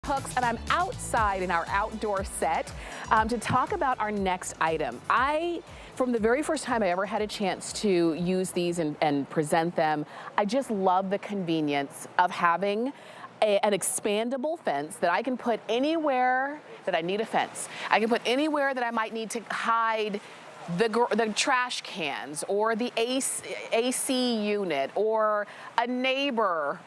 hooks, and I'm outside in our outdoor set to talk about our next item. From the very first time I ever had a chance to use these and present them, I just love the convenience of having an expandable fence that I can put anywhere that I need a fence. I can put anywhere that I might need to hide the trash cans or the AC unit or a neighbor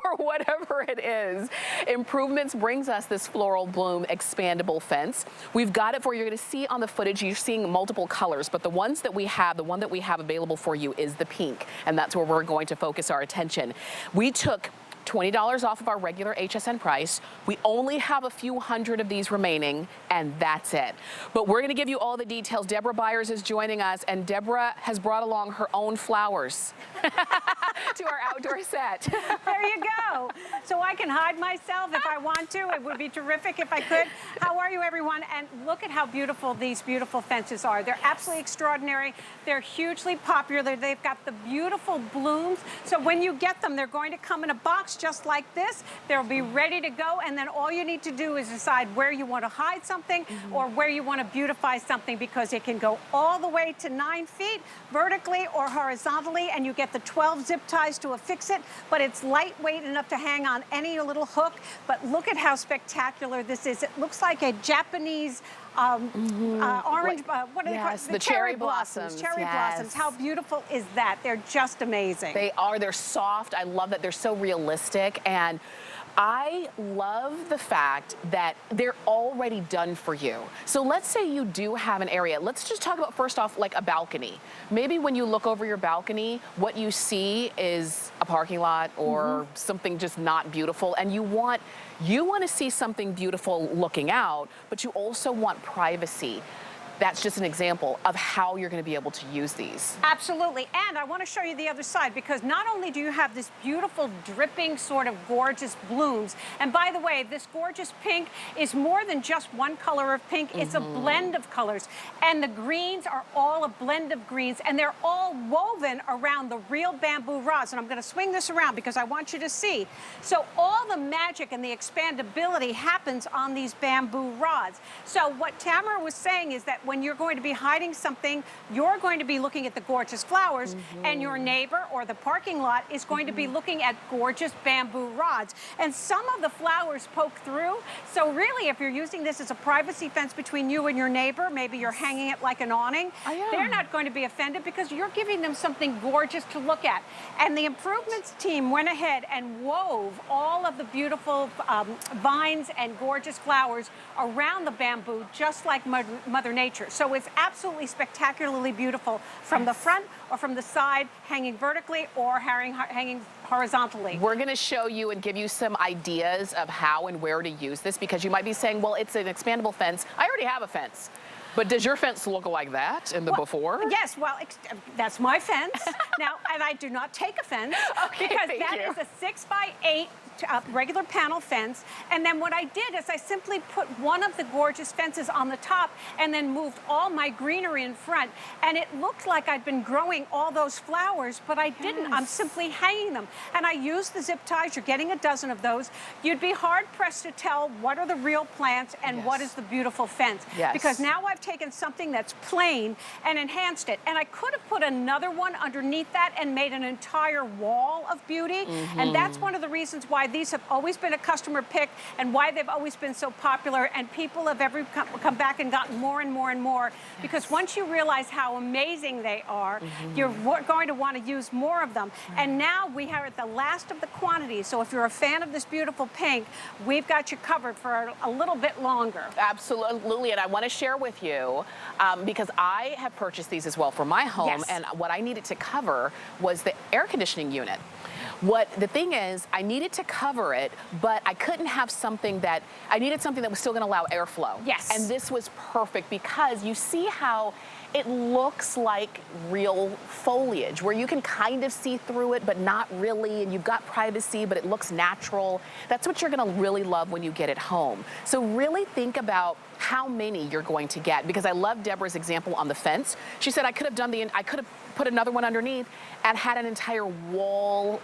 or whatever it is. Improvements brings us this Floral Bloom expandable fence. We've got it for you. You're going to see on the footage, you're seeing multiple colors, but the one that we have available for you is the pink, and that's where we're going to focus our attention. We took $20 off of our regular HSN price. We only have a few hundred of these remaining, and that's it. But we're gonna give you all the details. Deborah Byers is joining us, and Deborah has brought along her own flowers to our outdoor set. There you go. So I can hide myself if I want to. It would be terrific if I could. How are you, everyone? And look at how beautiful these beautiful fences are. They're absolutely extraordinary. They're hugely popular. They've got the beautiful blooms. So when you get them, they're going to come in a box just like this. They'll be ready to go, and then all you need to do is decide where you want to hide something or where you want to beautify something, because it can go all the way to 9 feet vertically or horizontally, and you get the 12 zip ties to affix it, but it's lightweight enough to hang on any little hook. But look at how spectacular this is. It looks like a Japanese orange, what are they called? The cherry blossoms. Cherry blossoms. How beautiful is that? They're just amazing. They are. They're soft. I love that they're so realistic, and I love the fact that they're already done for you. So let's say you do have an area. Let's just talk about, first off, like a balcony. Maybe when you look over your balcony, what you see is a parking lot or something just not beautiful, and you want to see something beautiful looking out, but you also want privacy. That's just an example of how you're going to be able to use these. Absolutely. And I want to show you the other side, because not only do you have this beautiful dripping sort of gorgeous blooms, and by the way, this gorgeous pink is more than just one color of pink. It's a blend of colors, and the greens are all a blend of greens, and they're all woven around the real bamboo rods. And I'm going to swing this around because I want you to see. So all the magic and the expandability happens on these bamboo rods. So what Tamara was saying is that when you're going to be hiding something, you're going to be looking at the gorgeous flowers, and your neighbor or the parking lot is going to be looking at gorgeous bamboo rods. And some of the flowers poke through. So really, if you're using this as a privacy fence between you and your neighbor, maybe you're hanging it like an awning, they're not going to be offended because you're giving them something gorgeous to look at. And the improvements team went ahead and wove all of the beautiful vines and gorgeous flowers around the bamboo, just like Mother Nature. So it's absolutely spectacularly beautiful from the front or from the side, hanging vertically or hanging horizontally. We're going to show you and give you some ideas of how and where to use this, because you might be saying, well, it's an expandable fence. I already have a fence. But does your fence look like that in the before? Yes, well, that's my fence. Now, and I do not take offense, because that is a 6x8 regular panel fence. And then what I did is I simply put one of the gorgeous fences on the top and then moved all my greenery in front. And it looked like I'd been growing all those flowers, but I didn't. I'm simply hanging them. And I used the zip ties. You're getting a dozen of those. You'd be hard pressed to tell what are the real plants and what is the beautiful fence. Because now I've taken something that's plain and enhanced it. And I could have put another one underneath that and made an entire wall of beauty. And that's one of the reasons why these have always been a customer pick and why they've always been so popular. And people have come back and gotten more and more and more, because once you realize how amazing they are, you're going to want to use more of them. And now we are at the last of the quantity. So if you're a fan of this beautiful pink, we've got you covered for a little bit longer. Absolutely. And I want to share with you, because I have purchased these as well for my home, and what I needed to cover was the air conditioning unit. The thing is, I needed to cover it, but I couldn't have something that, I needed something that was still going to allow airflow. And this was perfect, because you see how it looks like real foliage, where you can kind of see through it, but not really, and you've got privacy, but it looks natural. That's what you're gonna really love when you get it home. So really think about how many you're going to get, because I love Deborah's example on the fence. She said, I could have put another one underneath and had an entire wall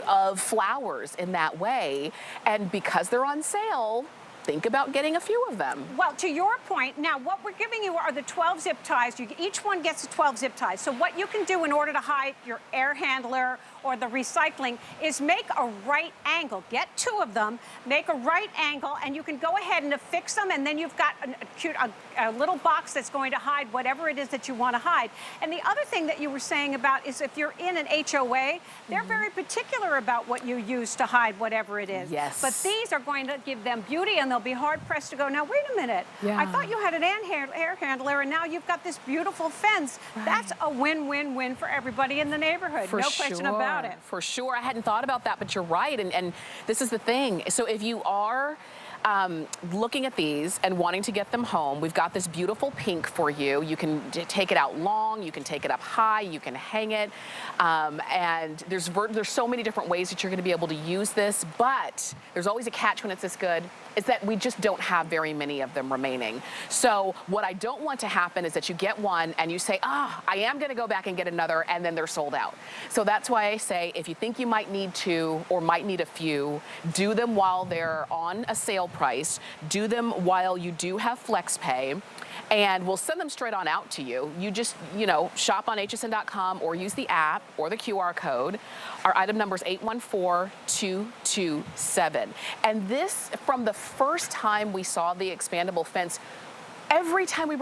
of flowers in that way. And because they're on sale, think about getting a few of them. Well, to your point, now what we're giving you are the 12 zip ties. Each one gets 12 zip ties. So what you can do in order to hide your air handler or the recycling is make a right angle. Get 2 of them, make a right angle, and you can go ahead and affix them, and then you've got a little box that's going to hide whatever it is that you want to hide. And the other thing that you were saying about is if you're in an HOA, they're very particular about what you use to hide whatever it is. Yes. But these are going to give them beauty, and they'll be hard-pressed to go, now, wait a minute. Yeah. I thought you had an air handler, and now you've got this beautiful fence. Right. That's a win-win-win for everybody in the neighborhood. For no question about it. For sure. I hadn't thought about that, but you're right. And this is the thing. So if you are looking at these and wanting to get them home, we've got this beautiful pink for you. You can take it out long, you can take it up high, you can hang it, and there's so many different ways that you're going to be able to use this, but there's always a catch when it's this good, is that we just don't have very many of them remaining. So what I don't want to happen is that you get one and you say, I am going to go back and get another, and then they're sold out. So that's why I say, if you think you might need 2 or might need a few, do them while they're on a sale price, do them while you do have flex pay, and we'll send them straight on out to you. You just, shop on hsn.com or use the app or the QR code. Our item number is 814227. And this, from the first time we saw the expandable fence, every time we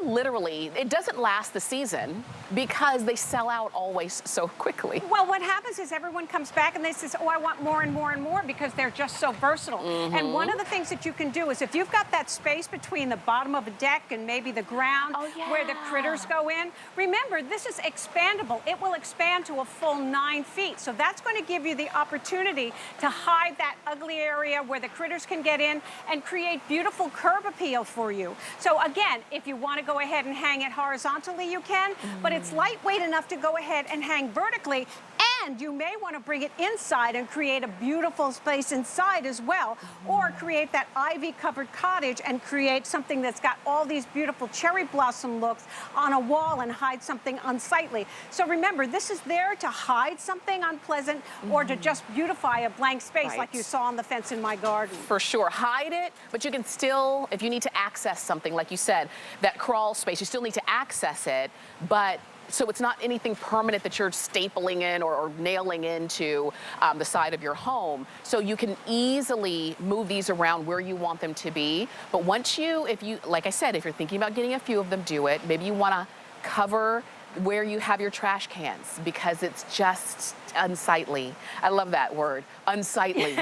literally, it doesn't last the season because they sell out always so quickly. Well, what happens is everyone comes back and they say, I want more and more and more, because they're just so versatile. And one of the things that you can do is if you've got that space between the bottom of a deck and maybe the ground where the critters go in, remember, this is expandable. It will expand to a full 9 feet. So that's going to give you the opportunity to hide that ugly area where the critters can get in and create beautiful curb appeal for you. So again, if you want to go ahead and hang it horizontally, you can, but it's lightweight enough to go ahead and hang vertically, and you may want to bring it inside and create a beautiful space inside as well, or create that ivy-covered cottage and create something that's got all these beautiful cherry blossom looks on a wall and hide something unsightly. So remember, this is there to hide something unpleasant or to just beautify a blank space like you saw on the fence in my garden. For sure. Hide it, but you can still, if you need to access something, like you said, that crawl space, you still need to access it, but so it's not anything permanent that you're stapling in or nailing into the side of your home. So you can easily move these around where you want them to be. But once like I said, if you're thinking about getting a few of them, do it. Maybe you want to cover where you have your trash cans because it's just unsightly. I love that word, unsightly,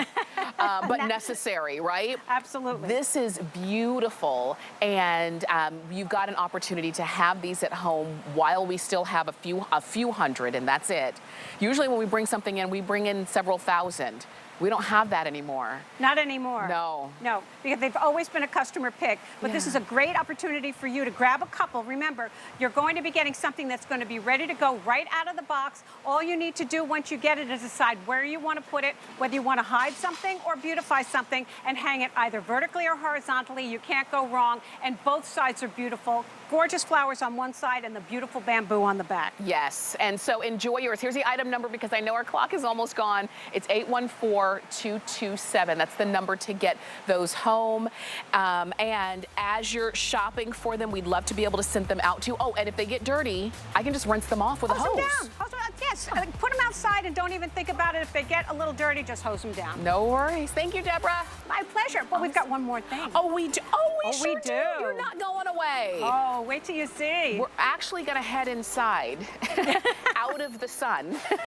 but necessary, right? Absolutely. This is beautiful, and you've got an opportunity to have these at home while we still have a few hundred, and that's it. Usually when we bring something in, we bring in several thousand. We don't have that anymore. Not anymore. No. No, because they've always been a customer pick. But this is a great opportunity for you to grab a couple. Remember, you're going to be getting something that's going to be ready to go right out of the box. All you need to do once you get it is decide where you want to put it, whether you want to hide something or beautify something, and hang it either vertically or horizontally. You can't go wrong, and both sides are beautiful. Gorgeous flowers on one side and the beautiful bamboo on the back. Yes, and so enjoy yours. Here's the item number because I know our clock is almost gone. It's 814227. That's the number to get those home. And as you're shopping for them, we'd love to be able to send them out to you. Oh, and if they get dirty, I can just rinse them off with a hose. Hose them down. Yes, put them outside and don't even think about it. If they get a little dirty, just hose them down. No worries. Thank you, Deborah. My pleasure. Well, we've got one more thing. Oh, we do. Oh, we sure we do. You're not going away. Oh, wait till you see. We're actually going to head inside out of the sun.